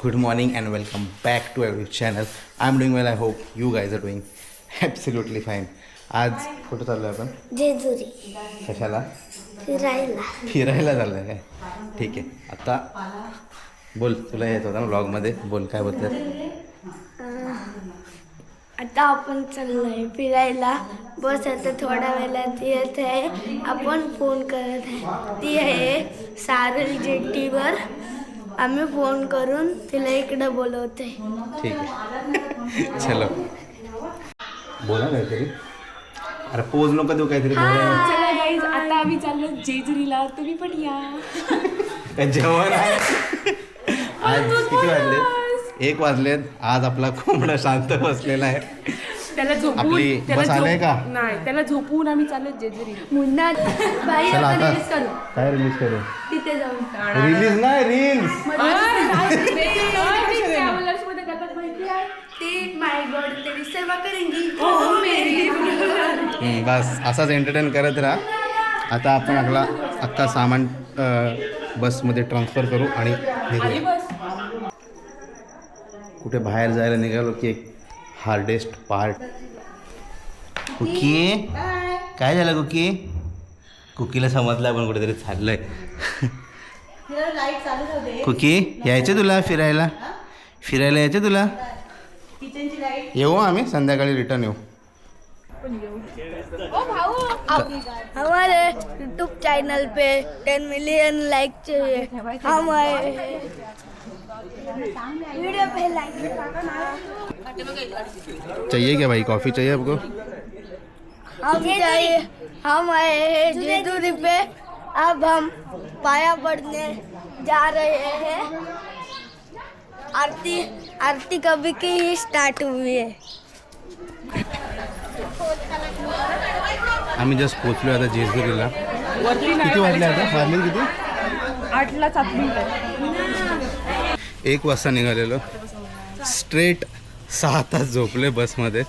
Good morning and welcome back to our channel. I'm doing well. I hope you guys are doing absolutely fine. आज कुठं चाललो आपण? जेजुरी कशाला? फिरायला चाललंय काय? ठीक आहे. आता बोल, तुला येत होता ना ब्लॉगमध्ये, बोल काय बोलतोय? आता आपण चाललोय फिरायला. बस आता थोड्या वेळात येत आहे. आपण फोन करत आहे, ती आहे सारल जेटीवर. आम्ही फोन करून तिला इकडं बोलवते. ठीक आहे. चलो बोला काहीतरी. अरे पोज नको देऊ काहीतरी. चला गाईज, आता आम्ही चाललो जेजुरीला, तुम्ही पण या. जेवण आहे. आज किती वाजले? 1 वाजलेत. आज आपला कोंबडा शांत बसलेला आहे. त्याला झोपून आपली बस आलंय का? नाही, त्याला झोपून आम्ही चाललो जेजुरी. मुन्ना बाई चला आपण आता रिलीज करू, काय रिलीज करू? तिथे जाऊन. रिलीज नाही, रील्स. ते माय गॉड तेरी सेवा करेंगी ओ मेरी. बस असाच एंटरटेन करत राहा. आता आपण आपला अख्खा सामान बसमध्ये ट्रान्सफर करू आणि निघूया. कुठे बाहेर जायला निघालो की एक हार्डेस्ट पार्ट. कुकी काय झालं? कुकीला समजलं आपण कुठेतरी चाललंय. कुकी यायचे तुला फिरायला यायचे तुला? येऊ आम्ही संध्याकाळी रिटर्न येऊ. हमारे यूट्यूब चैनल पे 10 मिलियन लाइक चाहिए. हमारे वीडियो पे लाइक चाहिए क्या भाई? कॉफ़ी चाहिए आपको? हम चाहिए. हम आए हैं जेजुरी पे. अब हम पाया पड़ने जा रहे हैं. आरती कभी की ही स्टार्ट हुई है. आम्ही जस्ट पोचलो आता जेजुरीला. किती वाजले आता? वाजले किती? 8:07 1 वाजता निघालेलो. स्ट्रेट 6 तास झोपले बसमध्ये.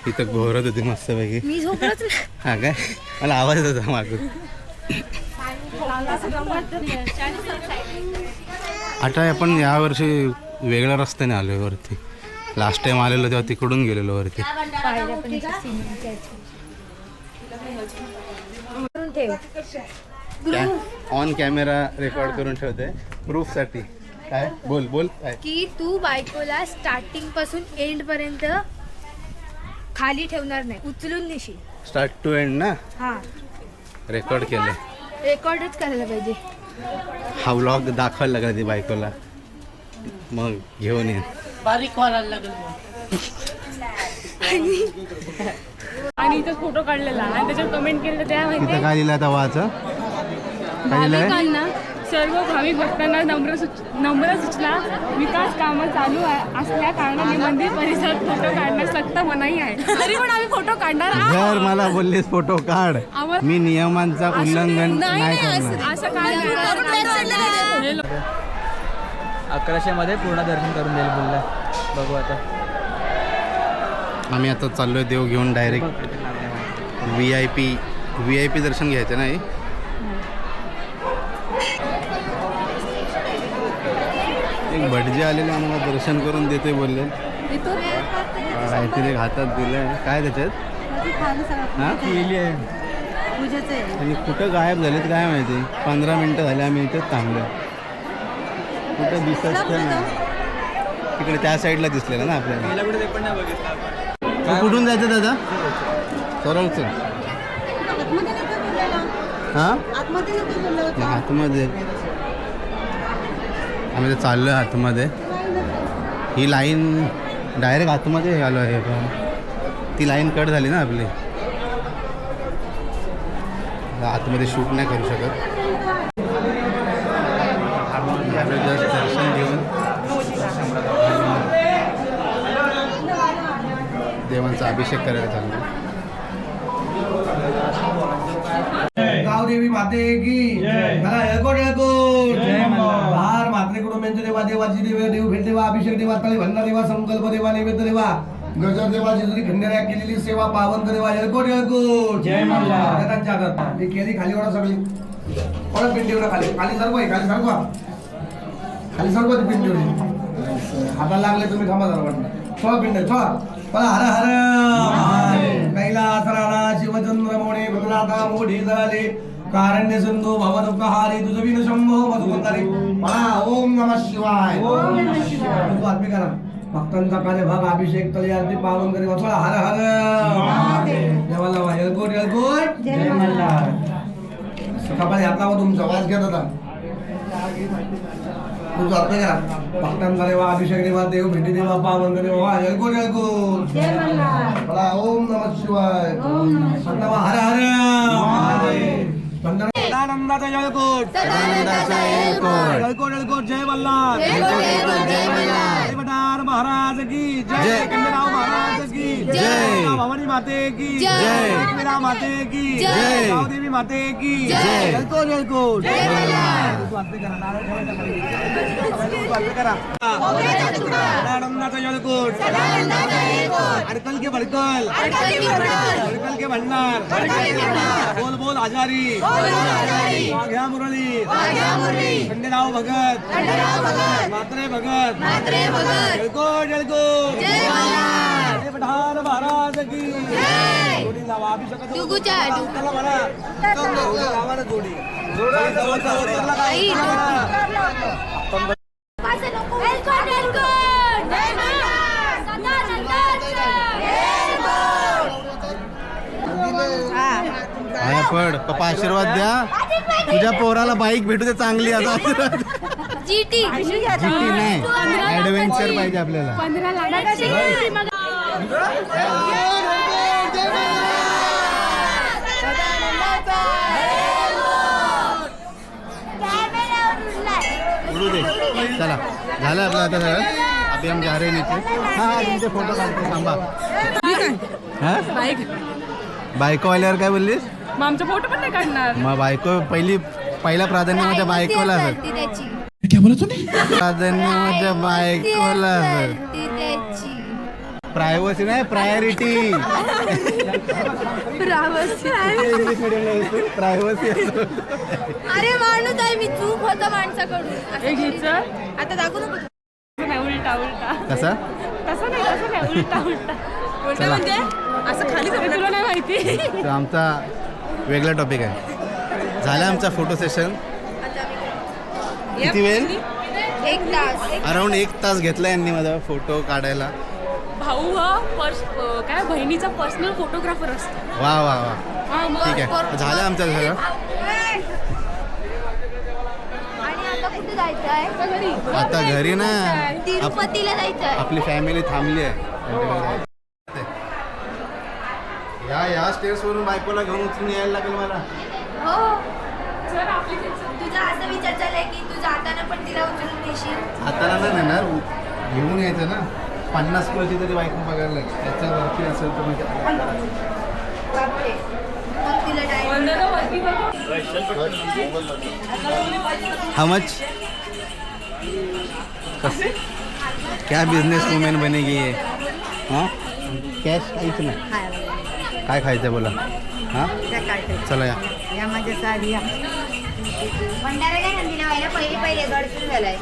इथं घोरत होती मस्तपैकी. मी झोपलोच नाही. हा काय? मला आवाज येत होता मागून. आता आपण यावर्षी वेगळ्या रस्त्याने आलो आहे वरती. लास्ट टाइम आलेलो तेव्हा तिकडून गेलेलो वरती. ऑन कॅमेरा रेकॉर्ड करून ठेवते प्रूफसाठी. काय बोल काय की तू बायकोला स्टार्टिंग पासून एंड पर्यंत खाली ठेवणार नाही, उचलून नेशील. स्टार्ट टू एंड ना? हा, रेकॉर्ड केलं. रेकॉर्डच करायला पाहिजे. हा व्लॉग दाखवायला लागला ती बायकोला, मग घेऊन येईन. बारीक व्हायला लागेल. आणि इथं फोटो काढलेला आणि त्याच्यावर कमेंट केलं त्या तिथं माहिती काय लिहिलं आता वाचा? काय लिहिलंय? भाविकांना, सर्व भाविक भक्तांना नम्र सूचना. विकास कामं चालू असल्या कारणाने मंदिर परिसरात फोटो काढण्यास सक्त मनाई आहे. तरी पण आम्ही फोटो काढणार जर आहोत. मला बोललीस फोटो काढ, मी नियमांचा उल्लंघन नाही करणार. असं काय 1100 मध्ये पूर्ण दर्शन करून देईल बोलला. बघू आता. आम्ही आता चाललोय देव घेऊन डायरेक्ट VIP दर्शन घ्यायचं नाही. एक भटजी आलेले आम्हाला दर्शन करून देते बोलले. काहीतरी हातात दिलंय. काय त्याच्यात? हां केली आहे. आणि कुठं गायब झालेत काय माहिती. 15 मिनटं झाले आम्ही इथेच थांबलो. कुठं दिसत नाही. तिकडे त्या साईडला दिसलेलं ना आपल्याला. तू कुठून जायचं दादा? सरळ चल. हां आतमध्ये. आम्ही तर चाललो आहे आतमध्ये. ही लाईन डायरेक्ट आतमध्ये आलो आहे, पण ती लाईन कट झाली ना आपली. आतमध्ये शूट नाही करू शकत. जस्ट दर्शन घेऊन देवांचा अभिषेक करायला चाललो. गावदेवी माते की मला एळकोट बाहर मात्रेकडून मेंचे देवा देवाची देव देव भेट देवा अभिषेक देवा तळे भंडार देवा संकल्प देवा नैवेद्य देवा गजर देवा जेजुरी खंडेऱ्या केलेली सेवा पावन देवा एळकोट जय मंगला. ही केली खाली ओढा सगळी. ओढा पिंडीवर खाली खाली सरकवा. खाली सरकवा ती पिंडीवर. हाताला लागले तुम्ही थांबा जरा वाटलं थोडा पिंड थोडा मला हर हर कैलास राणा शिवचंद्र मोणे भद्रनाथा मोठी जळाले कारण्य सिंधू भवदुःखहारी तुझविन शंभो मधुमंदारी मला ओम नमः शिवाय ओम नमः शिवाय बातमी करा भक्तांचा कार्यभाग अभिषेक तले आरती पावन करी थोडा हर हर देवाला येळकोट येळकोट जय मल्हार सकाळी हातला तुमचा वाज घेत होता तुझं अर्थ करा भक्तांचा देवा अभिषेक देवा देव भेटी देवा पावन देवा येळकोट येळकोट मला ओम नमः शिवाय हर हर सदानंदाचा येळकोट येळकोट येळकोट जय मल्हार देवदार महाराज की जय खंडेराव महाराज की जय भवानी माते की जय एकविरा माते की जय गावदेवी माते की जय येळकोट येळकोट सदानंदाचा येळकोट अडकल के भडकल भडकल के भंडार बोल बोल आजारी घ्या मुरली खंडेराव भगत मात्रे भगत येळकोट येळकोट देवधार महाराज की जोडी लावा अभिषेक गावाला जोडी आया पड पप्पा आशीर्वाद द्या तुझ्या पोराला बाईक भेटू दे चांगली आता आशीर्वाद जीटी नाही ऍडव्हेंचर पाहिजे आपल्याला 15 लाखाची उडू दे चला झालं आपलं आता सगळं अभि हम जा रहे हैं नीचे हाँ तुमचे फोटो काढते थांबा हा बायकोवाल्यावर काय बोललीस मग आमचा फोटो पण नाही काढणार. मग बायको पहिला प्राधान्य माझ्या बायकोला असेल प्राधान्य माझ्या बायकोला असेल प्रायव्हसी नाही प्रायोरिटी प्रायव्हसी अरे माणूस आहे मी चूक होतं माणसाकडून हे घ्यायचं आता दाखवू नको तसं नाही उलटा उलटा कसा तसं नाही उलटा उलटा उलटा म्हणजे असं खाली तुला नाही माहिती. तो आमचा वेगळा टॉपिक आहे. झाला आमचा फोटो सेशन किती वेळ 1 तास अराउंड 1 तास घेतला यांनी माझा फोटो काढायला. भाऊ हा काय बहिणीचा पर्सनल फोटोग्राफर असतो. वा वा वा ठीक आहे झालं आमचं सगळं. आणि आता कुठे जायचं आहे आता घरी ना तिरुपतीला जायचं आहे. आपली फॅमिली थांबली आहे. या स्टेप्स वरून बायकोला घेऊन उचलून यायला लागेल मला. हो तुझा असा विचार चाललाय की तू जाताना पण तिला उचलून नेशील. हाताला नाही नेणार घेऊन यायचं ना. 50 किलोची तरी बायको बघायला लागेल. त्याच्यावरती असेल तर म्हणजे बापरे मग तिला हाउ मच क्या बिझनेस वुमेन बनेगी ये हां कॅश काहीच नाही. काय खायचं बोला हां चला या माझ्या साडी भंडारा काय नंदीला व्हायला पहिले गडसून झालाय.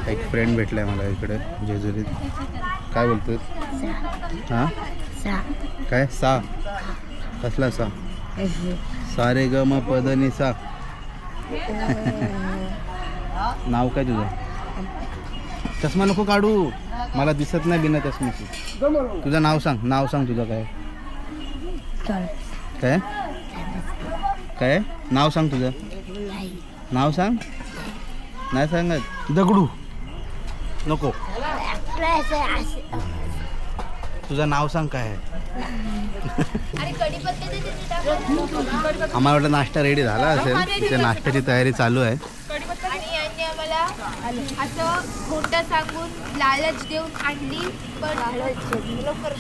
एक फ्रेंड भेटलाय मला इकडे जेजुरीत. काय बोलतोस हां काय सा कसला सा सारे ग म पद नि सा नाव काय तुझं. चष्मा नको काढू मला दिसत नाही बिना चष्म्याची. तुझं नाव सांग तुझं काय काय काय नाव सांग तुझं नाव सांग. नाही सांगत दगडू नको. तुझं नाव सांग काय आहे. आम्हाला वाटलं नाश्ता रेडी झाला असेल. तिथे नाश्त्याची तयारी चालू आहे. आणि यांनी आम्हाला असं खोटं सांगून लालच देऊन आणली. पण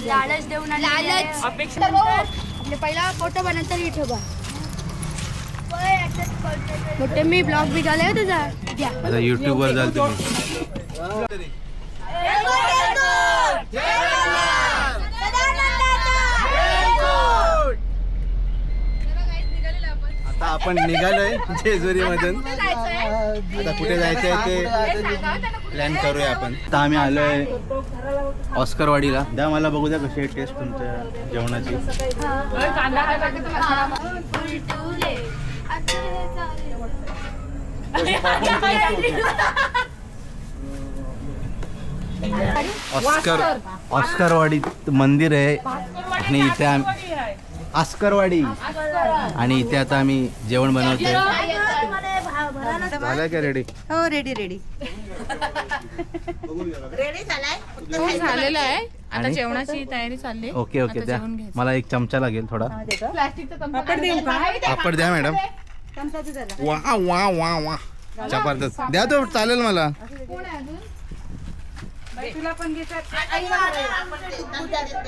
लालच देऊन लालच अपेक्षा आपले पहिला फोटो बनवता ही ठेवा. मोठे मी ब्लॉग बी झालाय तुझा. आता युट्यूबवर जाल तुम्ही. आता आपण निघालोय जेजुरी मधून. आता कुठे जायचं आहे ते प्लॅन करूया आपण. आता आम्ही आलोय ऑस्करवाडीला. द्या मला बघू द्या कशी आहे टेस्ट तुमच्या जेवणाची. ऑस्करवाडीत मंदिर आहे आणि इथे ऑस्करवाडी आणि इथे आता आम्ही जेवण बनवतोय. झालंय का रेडी? हो रेडी रेडी झालेलं आहे. आता जेवणाची तयारी चालली. ओके ओके द्या मला एक चमचा लागेल थोडा. पापड द्या मॅडम. वा वा वा वा जबरदस्त द्या तो चालेल मला.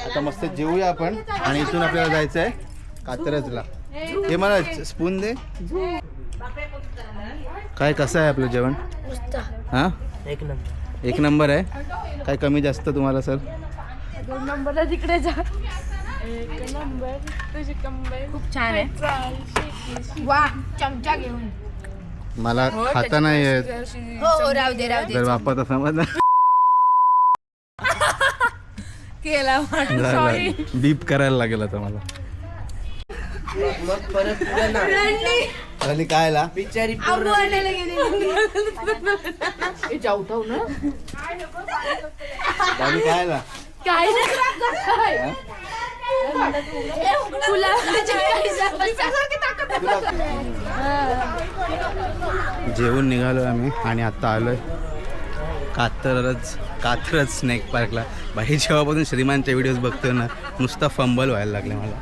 आता मस्त जेवूया आपण आणि इथून आपल्याला जायचं आहे कात्रजला. हे मला स्पून दे. काय कसं आहे आपलं जेवण? हा एक नंबर आहे. काय कमी जास्त तुम्हाला सर? 2 नंबरला तिकडे जा. 1 नंबर तुझी कंबर खूप छान आहे. वा चमचा घेऊन मला खाता नाही येत. हो राहू दे जर वापरता समज केला सॉरी. बीप करायला लागेल आता मला. झाली काय ला बिचारी झाली काय ला काय जेवून निघालो आम्ही आणि आता आलोय कात्रज स्नेक पार्कला. बाई जेव्हापासून श्रीमानच्या व्हिडिओज बघतोय ना नुसता फंबल व्हायला लागले मला.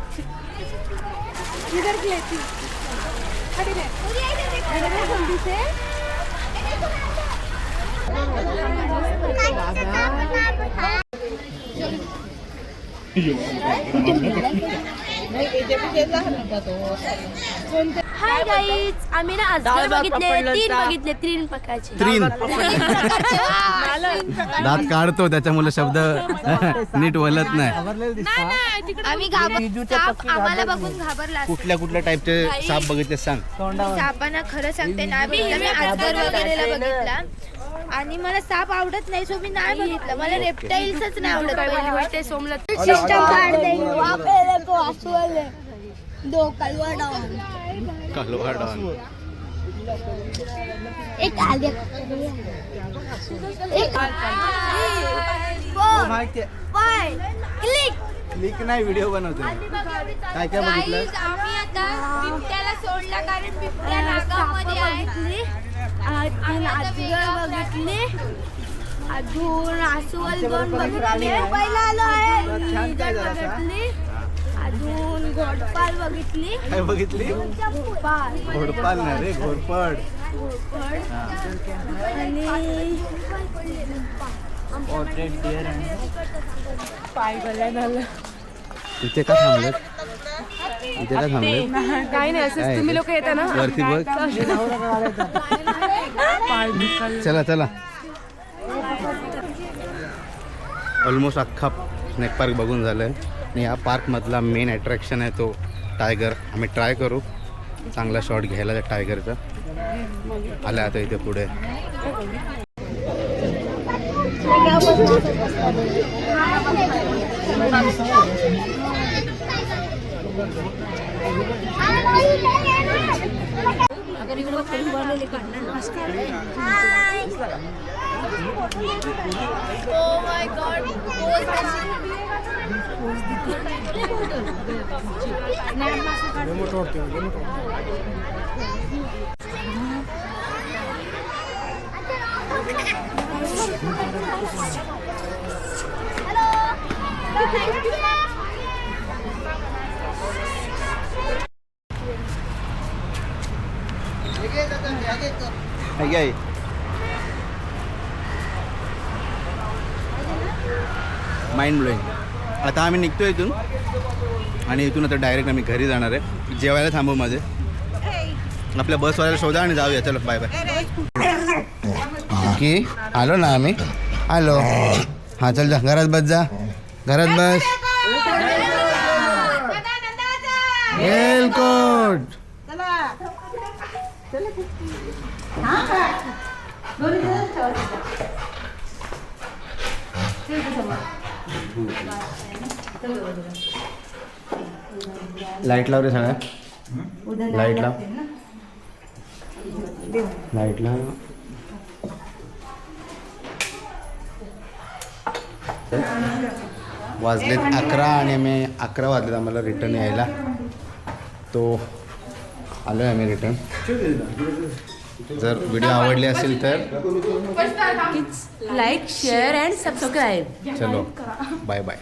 हाय गाईज, आम्ही ना आज बघितले 3 प्रकारचे. दात काढतो त्याच्यामुळे शब्द नीट वलत नाही. आम्ही आम्हाला बघून घाबरला. कुठल्या टाईपचे साप बघितले सांग. सापांना खरं सांगते नाही बघितलं. मी आजगर वगैरेला बघितला आणि मला साप आवडत नाही सो मी नाही बघितलं. मला रेप्टाईल्सच नाही आवडत. पहिली गोष्ट सोमला क्लिक नाही व्हिडिओ बनवतो. काय काय बघितलं? आम्ही आता बिबट्याला सोडला कारण बिबट्या नागामध्ये आहे. आजगर बघितली, अजून अस्वल 2 बघितले. पहिला आलो आहे बघितली, अजून घोडपाल बघितली. काय बघितली? घोडपाल नाही रे घोरपड. आणि इथे का थांबलेत? इथे का थांबलेत? काही नाही असं तुम्ही लोक येता ना वरती बघ. चला चला. ऑलमोस्ट अख्खा स्नेक पार्क बघून झालं आहे आणि या पार्कमधला मेन अट्रॅक्शन आहे तो टायगर. आम्ही ट्राय करू चांगला शॉट घ्यायला त्या टायगरचा. आला आता इथे पुढे. Oh my God! Mind blowing. आता आम्ही निघतो इथून आणि इथून आता डायरेक्ट आम्ही घरी जाणार आहे. जेवायला थांबू मध्ये आपल्या बसवाल्याला शोधा आणि जाऊया. चलो बाय बाय. ओके आलो ना आम्ही. आलो. हां चल जा घरात बस. जा घरात बस. वेलकोट लाईट लाव रे सगळ्या. लाईट लाव. लाईट लाव. वाजलेत 11 आणि मी 11 वाजलेत आम्हाला रिटर्न यायला. तो आलो आहे आम्ही रिटर्न. जर व्हिडिओ आवडले असेल तर लाईक शेअर अँड सबस्क्राईब. चलो बाय बाय.